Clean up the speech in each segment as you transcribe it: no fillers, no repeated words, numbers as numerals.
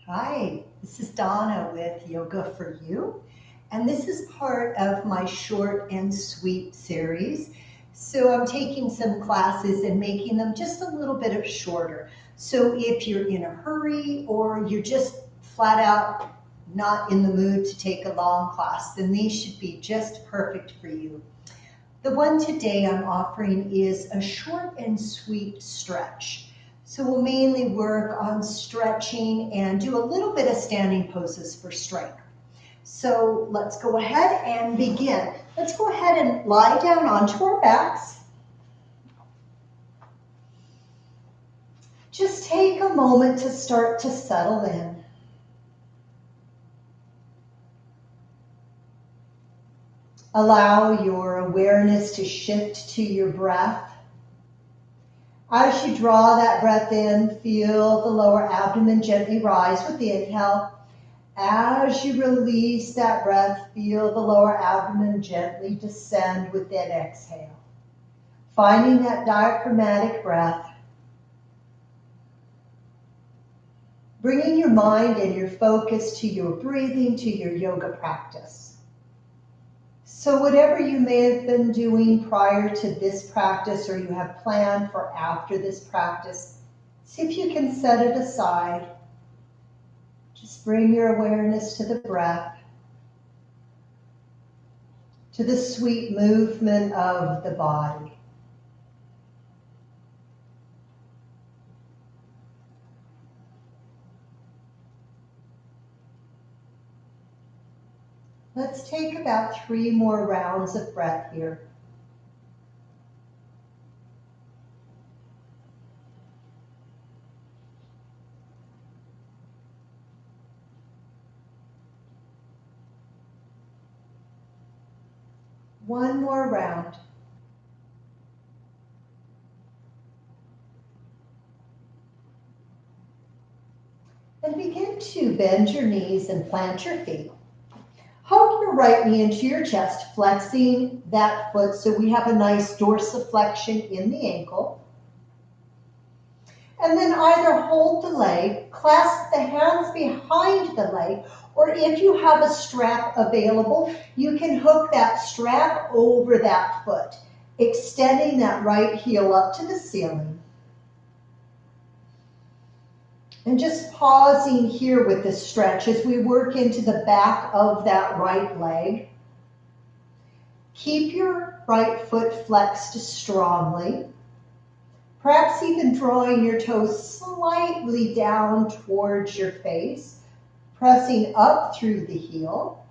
Hi, this is Donna with Yoga for You, and this is part of my short and sweet series. So I'm taking some classes and making them just a little bit of shorter. So if you're in a hurry or you're just flat out not in the mood to take a long class, then these should be just perfect for you. The one today I'm offering is a short and sweet stretch. So we'll mainly work on stretching and do a little bit of standing poses for strength. So let's go ahead and begin. Let's go ahead and lie down onto our backs. Just take a moment to start to settle in. Allow your awareness to shift to your breath. As you draw that breath in, feel the lower abdomen gently rise with the inhale. As you release that breath, feel the lower abdomen gently descend with that exhale. Finding that diaphragmatic breath. Bringing your mind and your focus to your breathing, to your yoga practice. So whatever you may have been doing prior to this practice or you have planned for after this practice, see if you can set it aside. Just bring your awareness to the breath, to the sweet movement of the body. Let's take about 3 more rounds of breath here. One more round. And begin to bend your knees and plant your feet. Hug your right knee into your chest, flexing that foot so we have a nice dorsiflexion in the ankle. And then either hold the leg, clasp the hands behind the leg, or if you have a strap available, you can hook that strap over that foot, extending that right heel up to the ceiling. And just pausing here with this stretch as we work into the back of that right leg. Keep your right foot flexed strongly. Perhaps even drawing your toes slightly down towards your face, pressing up through the heel.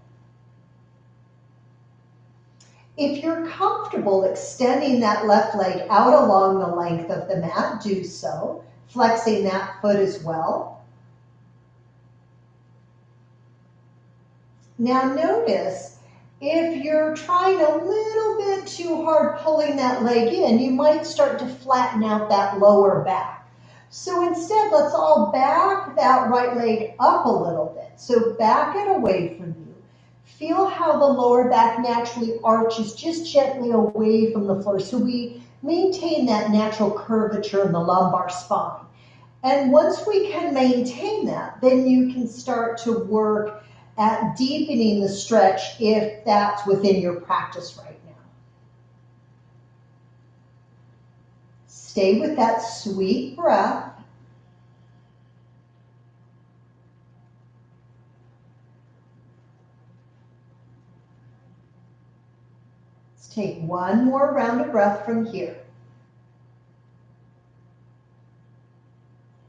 If you're comfortable extending that left leg out along the length of the mat, do so. Flexing that foot as well. Now notice, if you're trying a little bit too hard pulling that leg in, you might start to flatten out that lower back. So instead, let's all back that right leg up a little bit. So back it away from you. Feel how the lower back naturally arches just gently away from the floor. So we maintain that natural curvature in the lumbar spine. And once we can maintain that, then you can start to work at deepening the stretch if that's within your practice right now. Stay with that sweet breath. Let's take one more round of breath from here.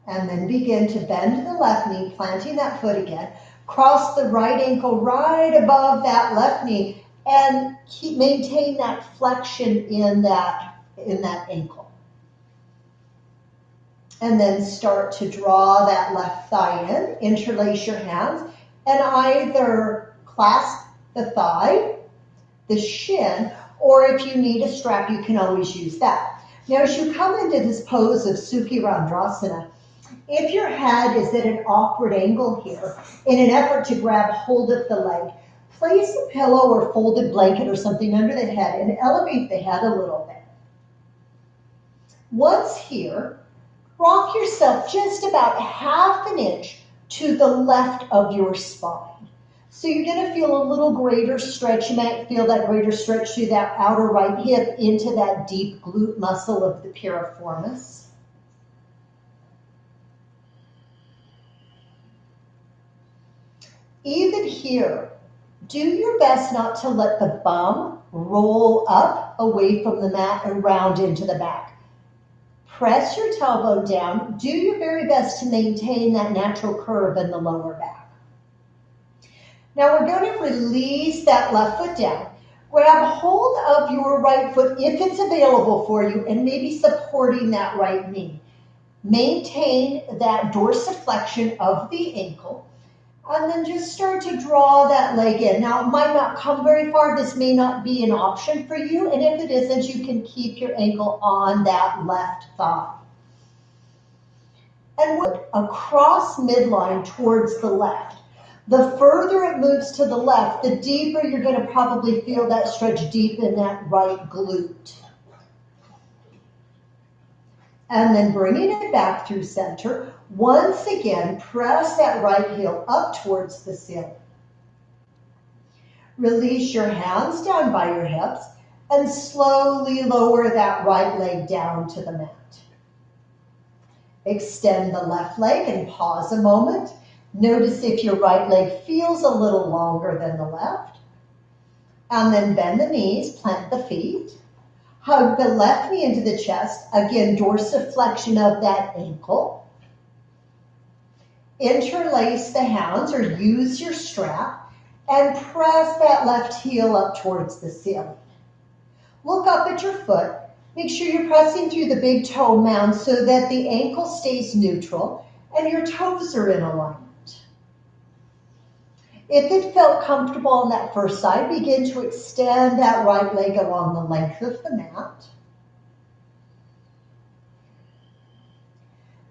And then begin to bend the left knee, planting that foot again. Cross the right ankle right above that left knee and maintain that flexion in that ankle. And then start to draw that left thigh in, interlace your hands, and either clasp the thigh, the shin, or if you need a strap, you can always use that. Now, as you come into this pose of Sukhi Randrasana, if your head is at an awkward angle here, in an effort to grab hold of the leg, place a pillow or folded blanket or something under the head and elevate the head a little bit. Once here, rock yourself just about half an inch to the left of your spine. So you're going to feel a little greater stretch. You might feel that greater stretch through that outer right hip into that deep glute muscle of the piriformis. Even here, do your best not to let the bum roll up away from the mat and round into the back. Press your tailbone down. Do your very best to maintain that natural curve in the lower back. Now we're going to release that left foot down. Grab hold of your right foot if it's available for you and maybe supporting that right knee. Maintain that dorsiflexion of the ankle. And then just start to draw that leg in. Now, it might not come very far. This may not be an option for you. And if it isn't, you can keep your ankle on that left thigh. And look across midline towards the left. The further it moves to the left, the deeper you're going to probably feel that stretch deep in that right glute. And then bringing it back through center. Once again, press that right heel up towards the ceiling. Release your hands down by your hips and slowly lower that right leg down to the mat. Extend the left leg and pause a moment. Notice if your right leg feels a little longer than the left. And then bend the knees, plant the feet. Hug the left knee into the chest. Again, dorsiflexion of that ankle. Interlace the hands or use your strap and press that left heel up towards the ceiling. Look up at your foot. Make sure you're pressing through the big toe mound so that the ankle stays neutral and your toes are in alignment. If it felt comfortable on that first side, begin to extend that right leg along the length of the mat.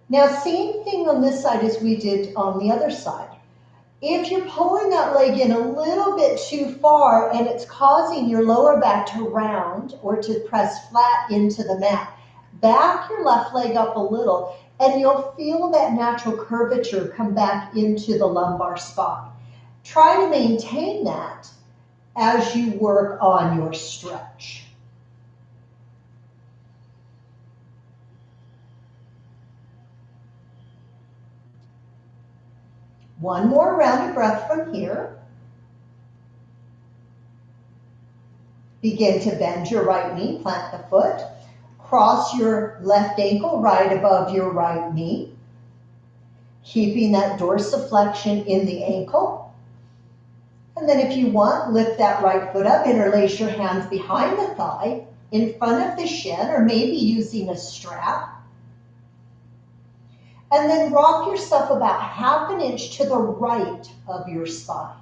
Now, same thing on this side as we did on the other side. If you're pulling that leg in a little bit too far and it's causing your lower back to round or to press flat into the mat, back your left leg up a little and you'll feel that natural curvature come back into the lumbar spine. Try to maintain that as you work on your stretch. One more round of breath from here. Begin to bend your right knee, plant the foot. Cross your left ankle right above your right knee. Keeping that dorsiflexion in the ankle. And then if you want, lift that right foot up, interlace your hands behind the thigh, in front of the shin, or maybe using a strap. And then rock yourself about 1/2 inch to the right of your spine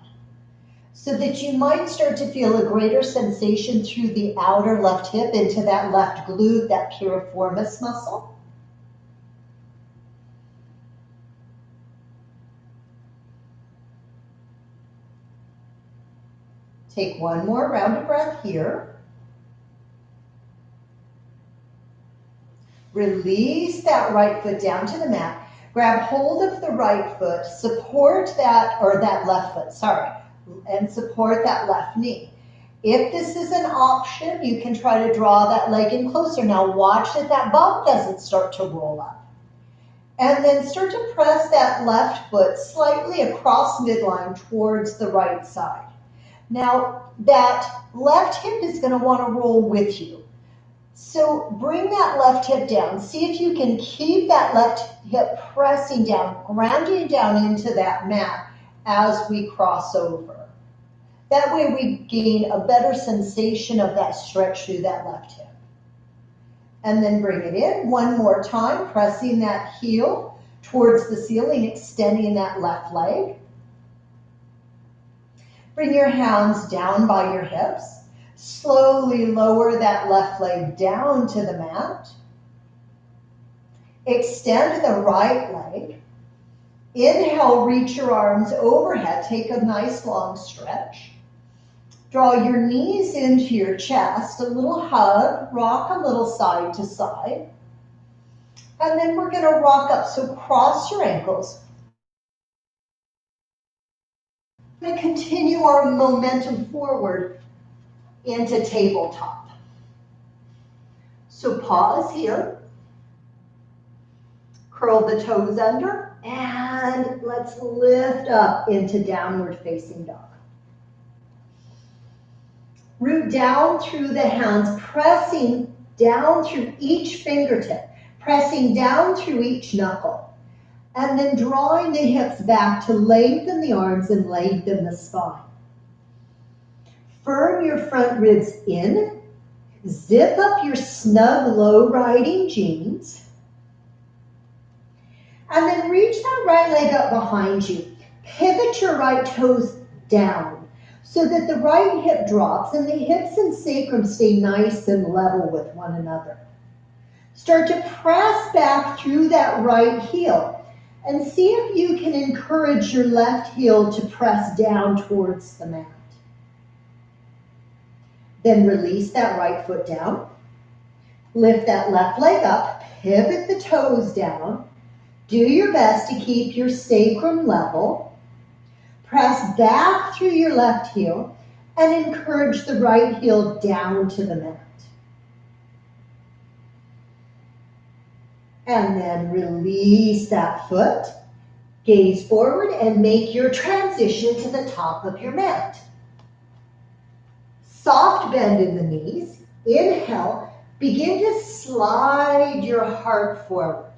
so that you might start to feel a greater sensation through the outer left hip into that left glute, that piriformis muscle. Take one more round of breath here. Release that right foot down to the mat. Grab hold of the right foot, support that, or that left foot, sorry, and support that left knee. If this is an option, you can try to draw that leg in closer. Now watch that that bum doesn't start to roll up. And then start to press that left foot slightly across midline towards the right side. Now that left hip is going to want to roll with you. So bring that left hip down. See if you can keep that left hip pressing down, grounding down into that mat as we cross over. That way we gain a better sensation of that stretch through that left hip. And then bring it in one more time, pressing that heel towards the ceiling, extending that left leg. Bring your hands down by your hips. Slowly lower that left leg down to the mat. Extend the right leg. Inhale, reach your arms overhead. Take a nice long stretch. Draw your knees into your chest, a little hug, rock a little side to side. And then we're going to rock up. So cross your ankles. We're going to continue our momentum forward into tabletop. So pause here. Curl the toes under, and let's lift up into downward facing dog. Root down through the hands, pressing down through each fingertip, pressing down through each knuckle, and then drawing the hips back to lengthen the arms and lengthen the spine. Firm your front ribs in, zip up your snug low-riding jeans, and then reach that right leg up behind you. Pivot your right toes down so that the right hip drops and the hips and sacrum stay nice and level with one another. Start to press back through that right heel and see if you can encourage your left heel to press down towards the mat. Then release that right foot down. Lift that left leg up, pivot the toes down. Do your best to keep your sacrum level. Press back through your left heel and encourage the right heel down to the mat. And then release that foot. Gaze forward and make your transition to the top of your mat. Soft bend in the knees. Inhale, begin to slide your heart forward.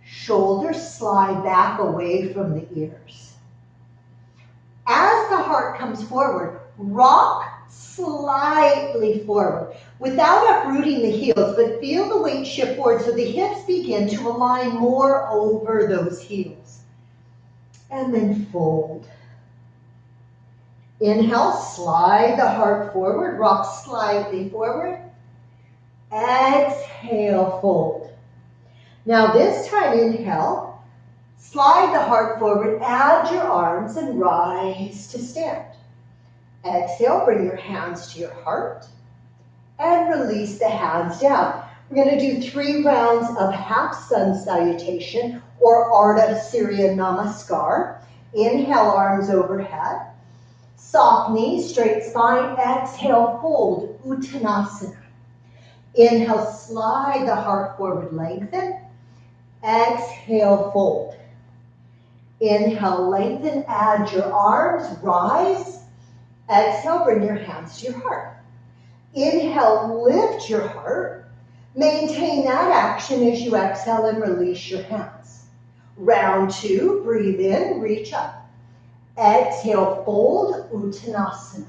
Shoulders slide back away from the ears. As the heart comes forward, rock slightly forward without uprooting the heels, but feel the weight shift forward so the hips begin to align more over those heels. And then fold. Inhale, slide the heart forward, rock slightly forward. Exhale, fold. Now this time, inhale, slide the heart forward, add your arms and rise to stand. Exhale, bring your hands to your heart and release the hands down. We're going to do 3 rounds of half sun salutation or Ardha Surya Namaskar. Inhale, arms overhead. Soft knees, straight spine. Exhale, fold, Uttanasana. Inhale, slide the heart forward, lengthen. Exhale, fold. Inhale, lengthen, add your arms, rise. Exhale, bring your hands to your heart. Inhale, lift your heart. Maintain that action as you exhale and release your hands. Round 2, breathe in, reach up. Exhale, fold, Uttanasana.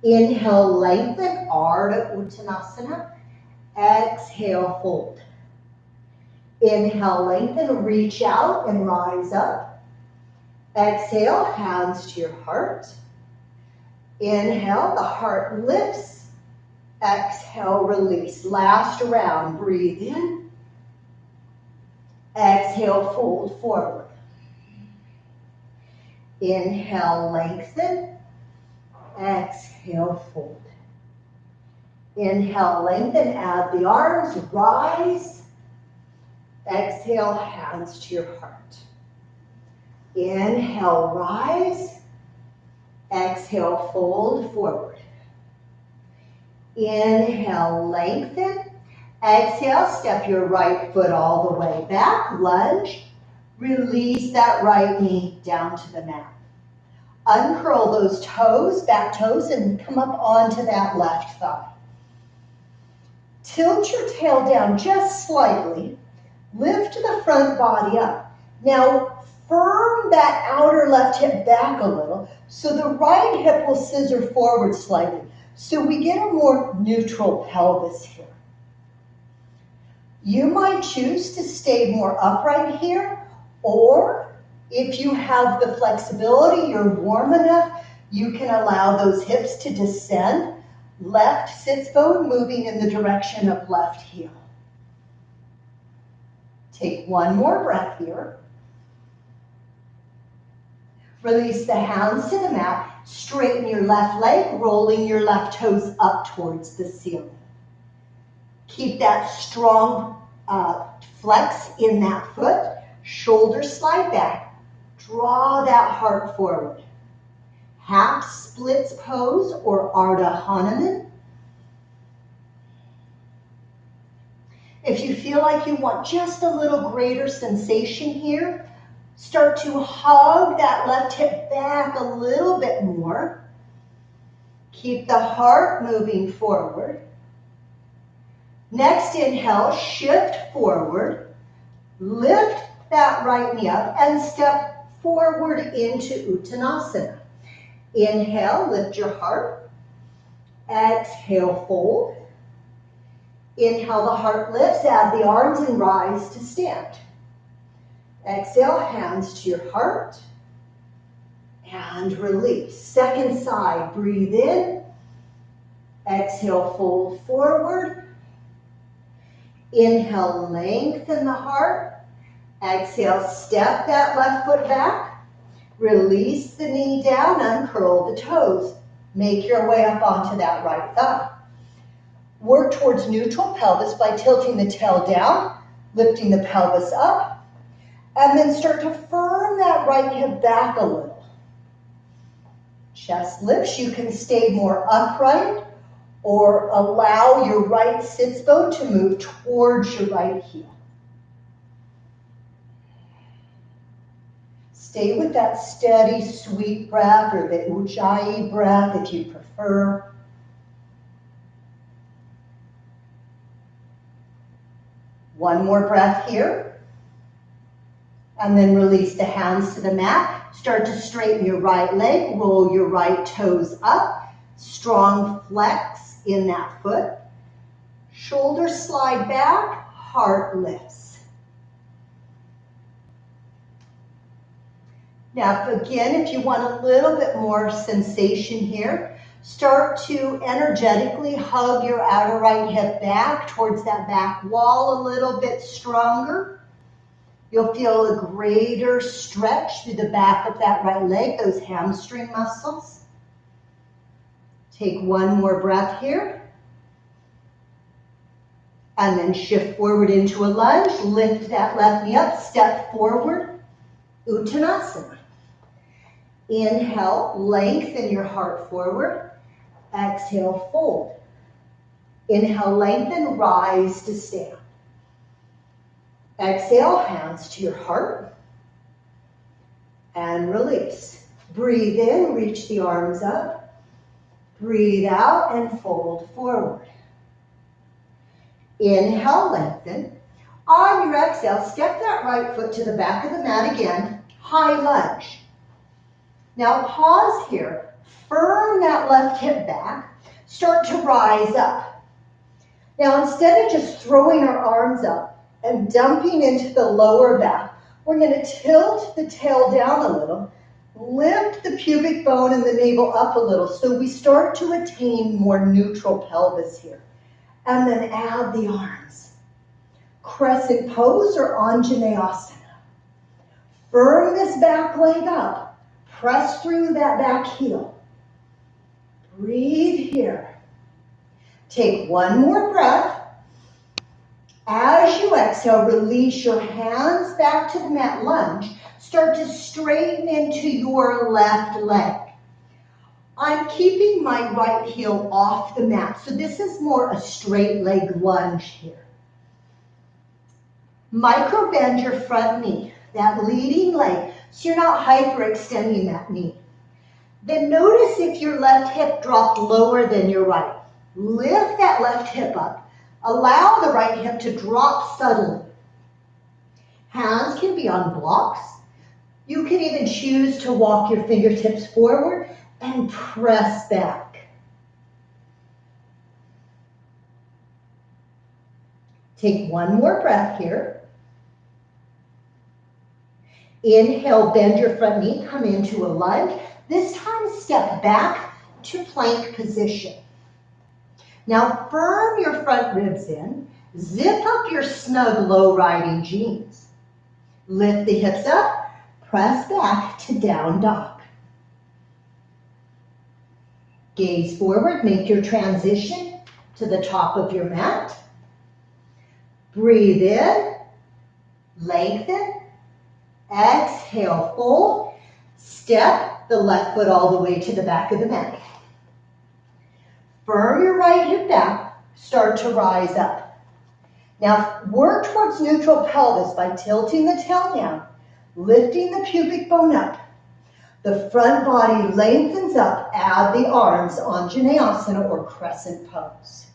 Inhale, lengthen, Ardha Uttanasana. Exhale, fold. Inhale, lengthen, reach out and rise up. Exhale, hands to your heart. Inhale, the heart lifts. Exhale, release. Last round, breathe in. Exhale, fold forward. Inhale, lengthen. Exhale, fold. Inhale, lengthen, add the arms, rise. Exhale, hands to your heart. Inhale, rise. Exhale, fold forward. Inhale, lengthen. Exhale, step your right foot all the way back, lunge. Release that right knee down to the mat. Uncurl those toes, back toes, and come up onto that left thigh. Tilt your tail down just slightly. Lift the front body up. Now, firm that outer left hip back a little so the right hip will scissor forward slightly. So we get a more neutral pelvis here. You might choose to stay more upright here, or if you have the flexibility, you're warm enough, you can allow those hips to descend. Left sits bone moving in the direction of left heel. Take one more breath here. Release the hands to the mat. Straighten your left leg, rolling your left toes up towards the ceiling. Keep that strong flex in that foot. Shoulders slide back. Draw that heart forward. Half splits pose or Ardha Hanuman. If you feel like you want just a little greater sensation here, start to hug that left hip back a little bit more. Keep the heart moving forward. Next inhale, shift forward. Lift that right knee up and step forward into Uttanasana. Inhale, lift your heart. Exhale, fold. Inhale, the heart lifts, add the arms and rise to stand. Exhale, hands to your heart. And release. Second side, breathe in. Exhale, fold forward. Inhale, lengthen the heart. Exhale, step that left foot back. Release the knee down, uncurl the toes. Make your way up onto that right thigh. Work towards neutral pelvis by tilting the tail down, lifting the pelvis up, and then start to firm that right hip back a little. Chest lifts, you can stay more upright or allow your right sits bone to move towards your right heel. Stay with that steady, sweet breath or the Ujjayi breath if you prefer. One more breath here. And then release the hands to the mat. Start to straighten your right leg, roll your right toes up. Strong flex in that foot. Shoulders slide back, heart lifts. Now again, if you want a little bit more sensation here, start to energetically hug your outer right hip back towards that back wall a little bit stronger. You'll feel a greater stretch through the back of that right leg, those hamstring muscles. Take one more breath here. And then shift forward into a lunge. Lift that left knee up, step forward, Uttanasana. Inhale, lengthen your heart forward. Exhale, fold. Inhale, lengthen, rise to stand. Exhale, hands to your heart. And release. Breathe in, reach the arms up. Breathe out and fold forward. Inhale, lengthen. On your exhale, step that right foot to the back of the mat again. High lunge. Now pause here. Firm that left hip back. Start to rise up. Now instead of just throwing our arms up and dumping into the lower back, we're going to tilt the tail down a little. Lift the pubic bone and the navel up a little so we start to attain more neutral pelvis here. And then add the arms. Crescent pose or Anjaneyasana. Firm this back leg up. Press through that back heel. Breathe here. Take one more breath. As you exhale, release your hands back to the mat lunge. Start to straighten into your left leg. I'm keeping my right heel off the mat, so this is more a straight leg lunge here. Micro bend your front knee, that leading leg, so you're not hyperextending that knee. Then notice if your left hip dropped lower than your right. Lift that left hip up. Allow the right hip to drop subtly. Hands can be on blocks. You can even choose to walk your fingertips forward and press back. Take one more breath here. Inhale, bend your front knee, come into a lunge. This time step back to plank position. Now firm your front ribs in. Zip up your snug low riding jeans. Lift the hips up, press back to down dog. Gaze forward, make your transition to the top of your mat. Breathe in, lengthen, Exhale, fold. Step the left foot all the way to the back of the mat. Firm your right hip down. Start to rise up. Now work towards neutral pelvis by tilting the tail down, lifting the pubic bone up. The front body lengthens up. Add the arms on Janayasana or crescent pose.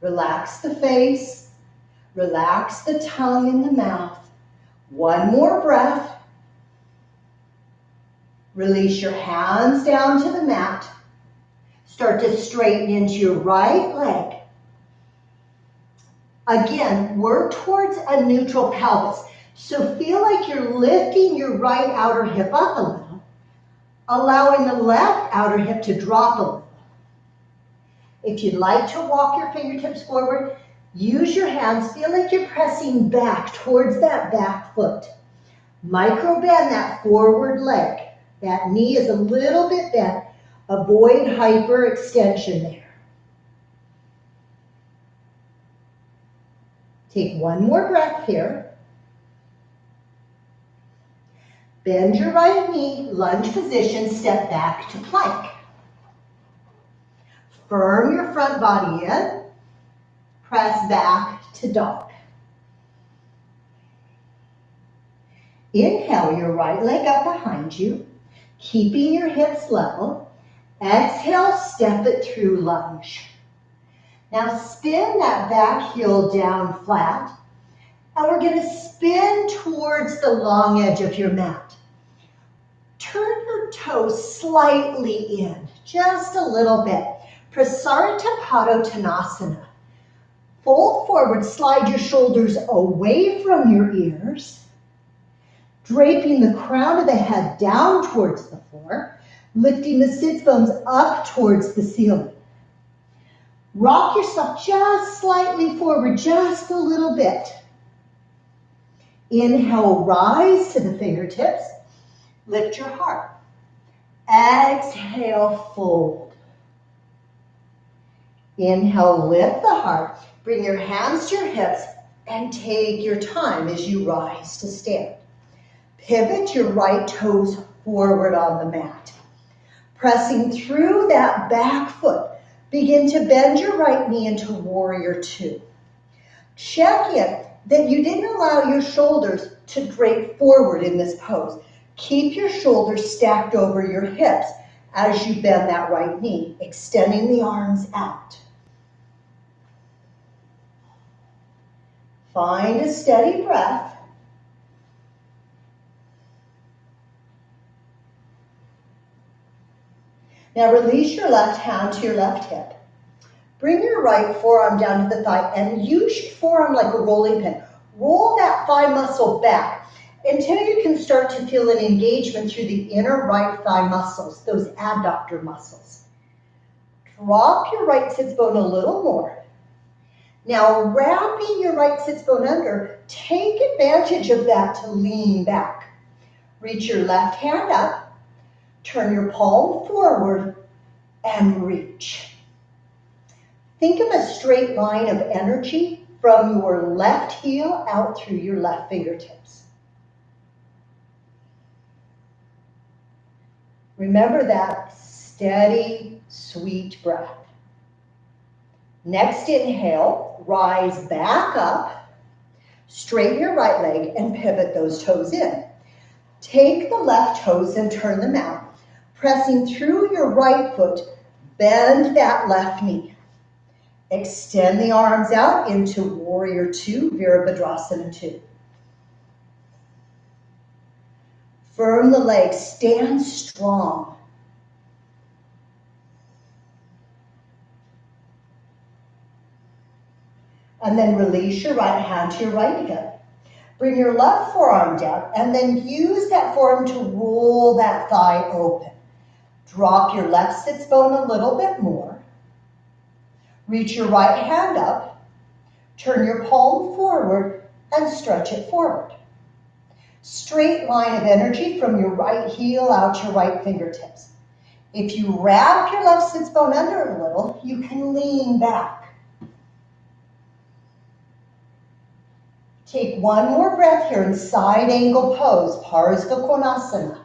Relax the face. Relax the tongue in the mouth. One more breath. Release your hands down to the mat. Start to straighten into your right leg. Again, work towards a neutral pelvis. So feel like you're lifting your right outer hip up a little, allowing the left outer hip to drop a little. If you'd like to walk your fingertips forward, use your hands. Feel like you're pressing back towards that back foot. Micro bend that forward leg. That knee is a little bit bent. Avoid hyperextension there. Take one more breath here. Bend your right knee, lunge position, step back to plank. Firm your front body in. Press back to dog. Inhale your right leg up behind you, keeping your hips level. Exhale, step it through lunge. Now spin that back heel down flat, and we're going to spin towards the long edge of your mat. Turn your toes slightly in, just a little bit. Prasarita Padottanasana. Fold forward, slide your shoulders away from your ears, draping the crown of the head down towards the floor, lifting the sits bones up towards the ceiling. Rock yourself just slightly forward, just a little bit. Inhale, rise to the fingertips. Lift your heart. Exhale, fold. Inhale, lift the heart. Bring your hands to your hips and take your time as you rise to stand. Pivot your right toes forward on the mat. Pressing through that back foot. Begin to bend your right knee into warrior two. Check in that you didn't allow your shoulders to drape forward in this pose. Keep your shoulders stacked over your hips as you bend that right knee, extending the arms out. Find a steady breath. Now release your left hand to your left hip. Bring your right forearm down to the thigh and use your forearm like a rolling pin. Roll that thigh muscle back until you can start to feel an engagement through the inner right thigh muscles, those adductor muscles. Drop your right sits bone a little more. Now wrapping your right sits bone under, take advantage of that to lean back. Reach your left hand up. Turn your palm forward and reach. Think of a straight line of energy from your left heel out through your left fingertips. Remember that steady, sweet breath. Next inhale, rise back up, straighten your right leg and pivot those toes in. Take the left toes and turn them out. Pressing through your right foot, bend that left knee. Extend the arms out into warrior two, Virabhadrasana 2. Firm the legs, stand strong. And then release your right hand to your right hip. Bring your left forearm down and then use that forearm to roll that thigh open. Drop your left sits bone a little bit more. Reach your right hand up. Turn your palm forward and stretch it forward. Straight line of energy from your right heel out your right fingertips. If you wrap your left sits bone under a little, you can lean back. Take one more breath here in side angle pose, Parsva Konasana.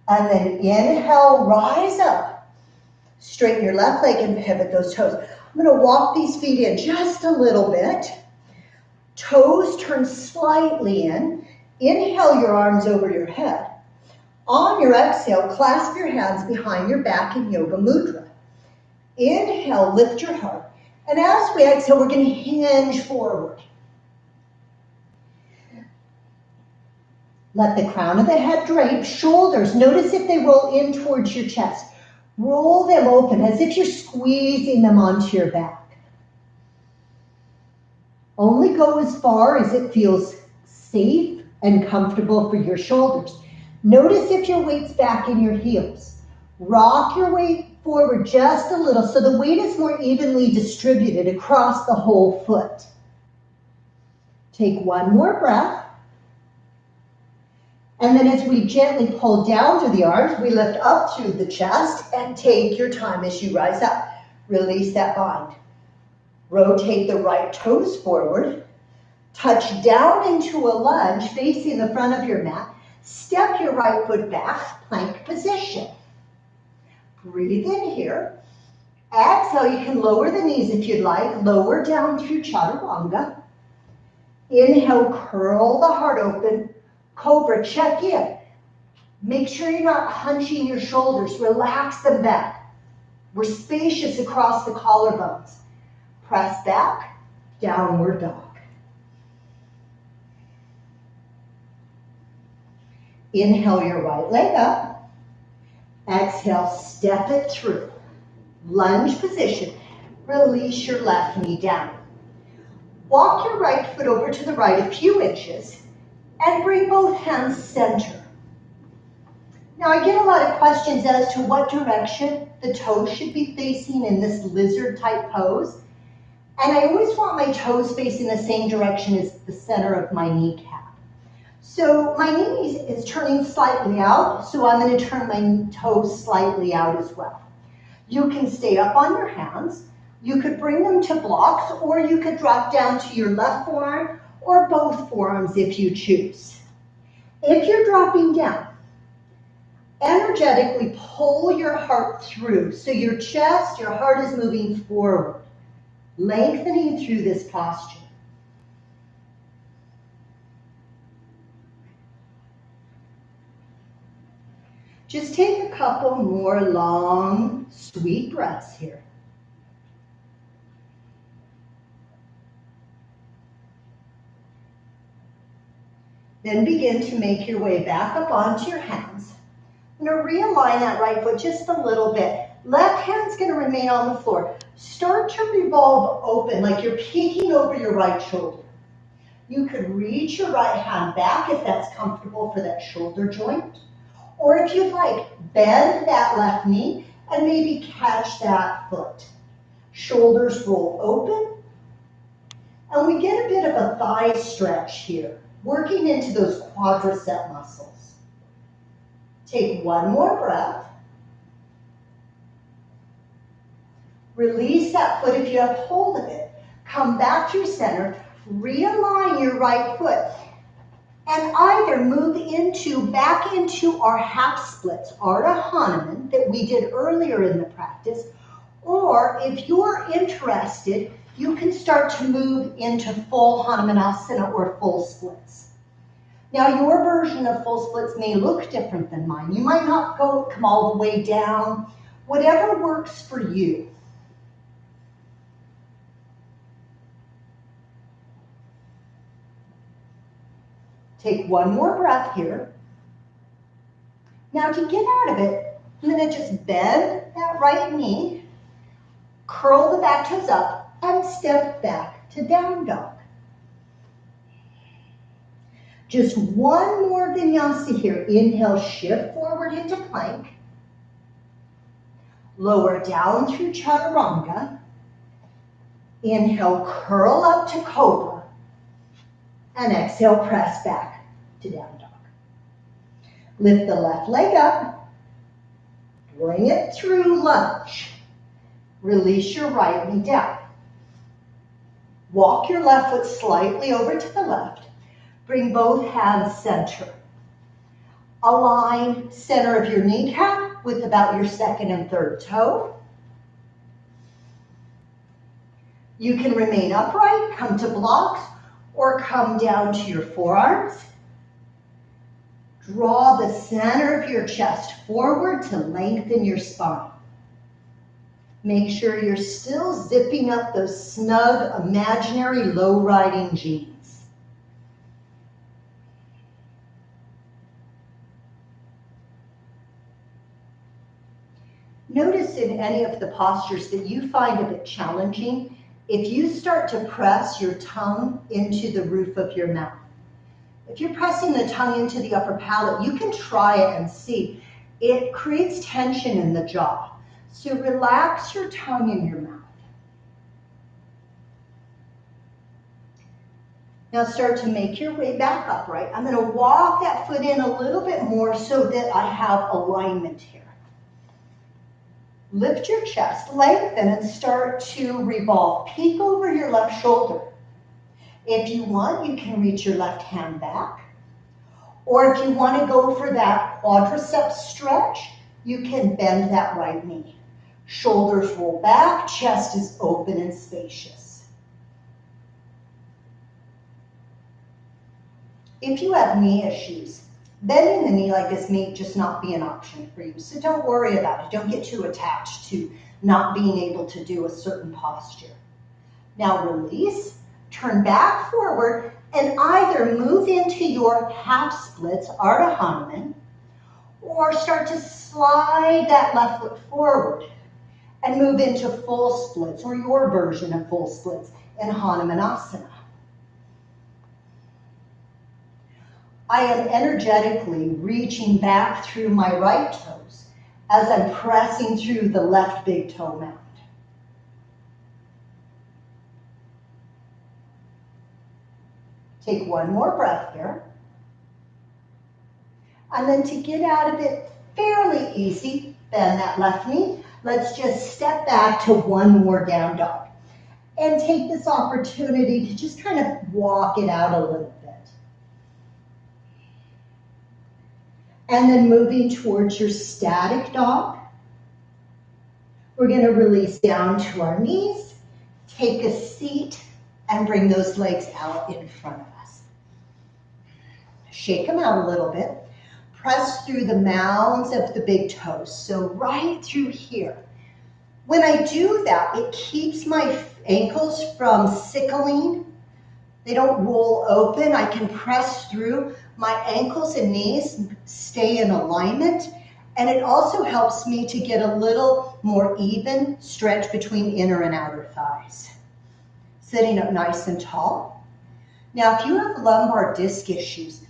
And then inhale, rise up. Straighten your left leg and pivot those toes. I'm going to walk these feet in just a little bit. Toes turn slightly in. Inhale your arms over your head. On your exhale, clasp your hands behind your back in Yoga Mudra. Inhale, lift your heart. And as we exhale, we're going to hinge forward. Let the crown of the head drape. Shoulders, notice if they roll in towards your chest. Roll them open as if you're squeezing them onto your back. Only go as far as it feels safe and comfortable for your shoulders. Notice if your weight's back in your heels. Rock your weight forward just a little so the weight is more evenly distributed across the whole foot. Take one more breath. And then as we gently pull down through the arms, we lift up through the chest and take your time as you rise up. Release that bind. Rotate the right toes forward. Touch down into a lunge facing the front of your mat. Step your right foot back, plank position. Breathe in here. Exhale, you can lower the knees if you'd like. Lower down through chaturanga. Inhale, curl the heart open. Cobra, check in. Make sure you're not hunching your shoulders. Relax them back. We're spacious across the collarbones. Press back, downward dog. Inhale your right leg up. Exhale, step it through. Lunge position. Release your left knee down. Walk your right foot over to the right a few inches and bring both hands center. Now I get a lot of questions as to what direction the toes should be facing in this lizard type pose. And I always want my toes facing the same direction as the center of my kneecap. So my knee is turning slightly out, so I'm going to turn my toes slightly out as well. You can stay up on your hands. You could bring them to blocks, or you could drop down to your left forearm or both forearms if you choose. If you're dropping down, energetically pull your heart through. So your chest, your heart is moving forward, lengthening through this posture. Just take a couple more long, sweet breaths here. Then begin to make your way back up onto your hands. I'm going to realign that right foot just a little bit. Left hand's going to remain on the floor. Start to revolve open like you're peeking over your right shoulder. You could reach your right hand back if that's comfortable for that shoulder joint. Or if you'd like, bend that left knee and maybe catch that foot. Shoulders roll open. And we get a bit of a thigh stretch here, working into those quadricep muscles. Take one more breath. Release that foot if you have hold of it. Come back to center. Realign your right foot. And either move back into our half splits, Ardha Hanuman, that we did earlier in the practice. Or if you're interested, you can start to move into full Hanumanasana or full splits. Now your version of full splits may look different than mine. You might not come all the way down. Whatever works for you. Take one more breath here. Now to get out of it, I'm going to just bend that right knee, curl the back toes up, and step back to down dog. Just one more vinyasa here. Inhale, shift forward into plank. Lower down through chaturanga. Inhale, curl up to cobra. And exhale, press back to down dog. Lift the left leg up. Bring it through lunge. Release your right knee down. Walk your left foot slightly over to the left. Bring both hands center. Align center of your kneecap with about your second and third toe. You can remain upright, come to blocks, or come down to your forearms. Draw the center of your chest forward to lengthen your spine. Make sure you're still zipping up those snug, imaginary, low-riding jeans. Notice in any of the postures that you find a bit challenging, if you start to press your tongue into the roof of your mouth. If you're pressing the tongue into the upper palate, you can try it and see. It creates tension in the jaw. So relax your tongue in your mouth. Now start to make your way back upright. I'm going to walk that foot in a little bit more so that I have alignment here. Lift your chest, lengthen, and start to revolve. Peek over your left shoulder. If you want, you can reach your left hand back. Or if you want to go for that quadriceps stretch, you can bend that right knee. Shoulders roll back, chest is open and spacious. If you have knee issues, bending the knee like this may just not be an option for you. So don't worry about it. Don't get too attached to not being able to do a certain posture. Now release, turn back forward, and either move into your half splits, Ardha Hanuman, or start to slide that left foot forward and move into full splits, or your version of full splits in Hanumanasana. I am energetically reaching back through my right toes as I'm pressing through the left big toe mound. Take one more breath here. And then to get out of it fairly easy, bend that left knee. Let's just step back to one more down dog. And take this opportunity to just kind of walk it out a little bit. And then moving towards your static dog. We're going to release down to our knees, take a seat, and bring those legs out in front of us. Shake them out a little bit. Press through the mounds of the big toes, so right through here. When I do that, it keeps my ankles from sickling. They don't roll open. I can press through. My ankles and knees stay in alignment, and it also helps me to get a little more even stretch between inner and outer thighs. Sitting up nice and tall. Now, if you have lumbar disc issues,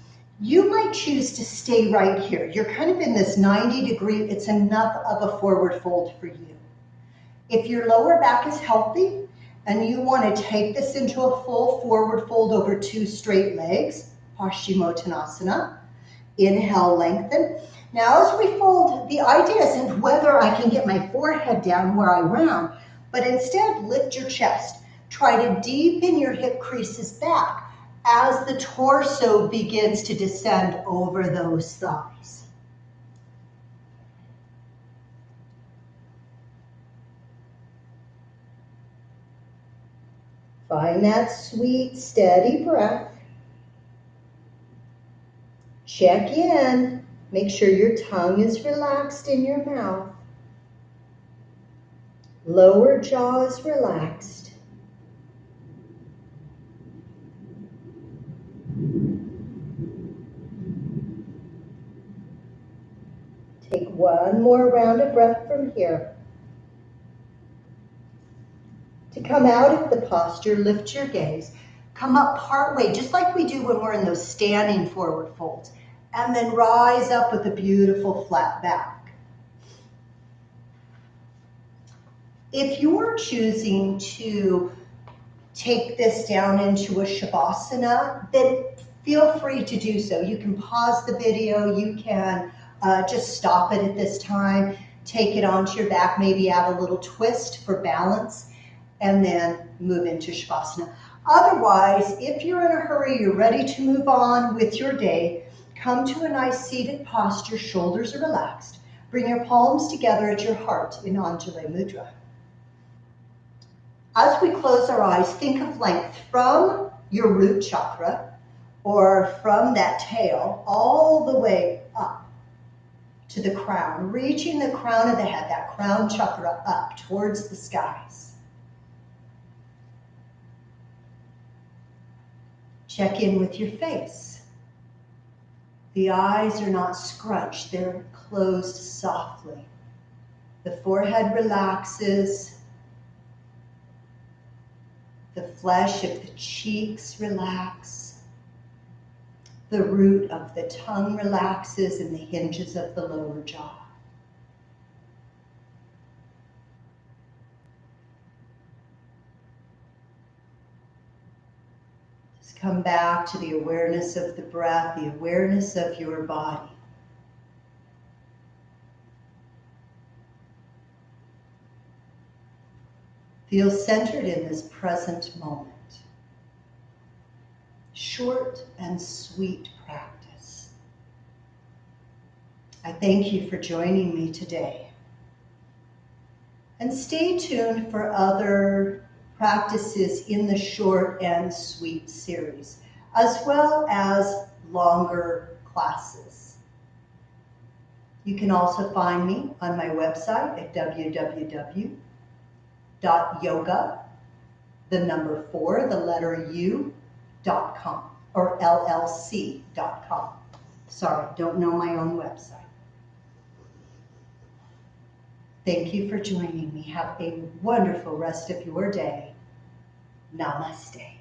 you might choose to stay right here. You're kind of in this 90-degree, it's enough of a forward fold for you. If your lower back is healthy and you want to take this into a full forward fold over two straight legs, Paschimottanasana, inhale, lengthen. Now as we fold, the idea isn't whether I can get my forehead down where I round, but instead lift your chest. Try to deepen your hip creases back as the torso begins to descend over those thighs. Find that sweet, steady breath. Check in. Make sure your tongue is relaxed in your mouth. Lower jaw is relaxed. Take one more round of breath from here. To come out of the posture, lift your gaze. Come up partway, just like we do when we're in those standing forward folds. And then rise up with a beautiful flat back. If you're choosing to take this down into a Shavasana, then feel free to do so. You can pause the video, you can just stop it at this time, take it onto your back, maybe add a little twist for balance, and then move into Shavasana. Otherwise, if you're in a hurry, you're ready to move on with your day, come to a nice seated posture, shoulders are relaxed. Bring your palms together at your heart in Anjali Mudra. As we close our eyes, think of length from your root chakra or from that tail all the way up to the crown, reaching the crown of the head, that crown chakra up towards the skies. Check in with your face. The eyes are not scrunched, they're closed softly. The forehead relaxes. The flesh of the cheeks relax. The root of the tongue relaxes and the hinges of the lower jaw. Just come back to the awareness of the breath, the awareness of your body. Feel centered in this present moment. Short and sweet practice. I thank you for joining me today. And stay tuned for other practices in the short and sweet series, as well as longer classes. You can also find me on my website at www.yoga, the number 4, the letter U.com or LLC.com. Sorry, don't know my own website. Thank you for joining me. Have a wonderful rest of your day. Namaste.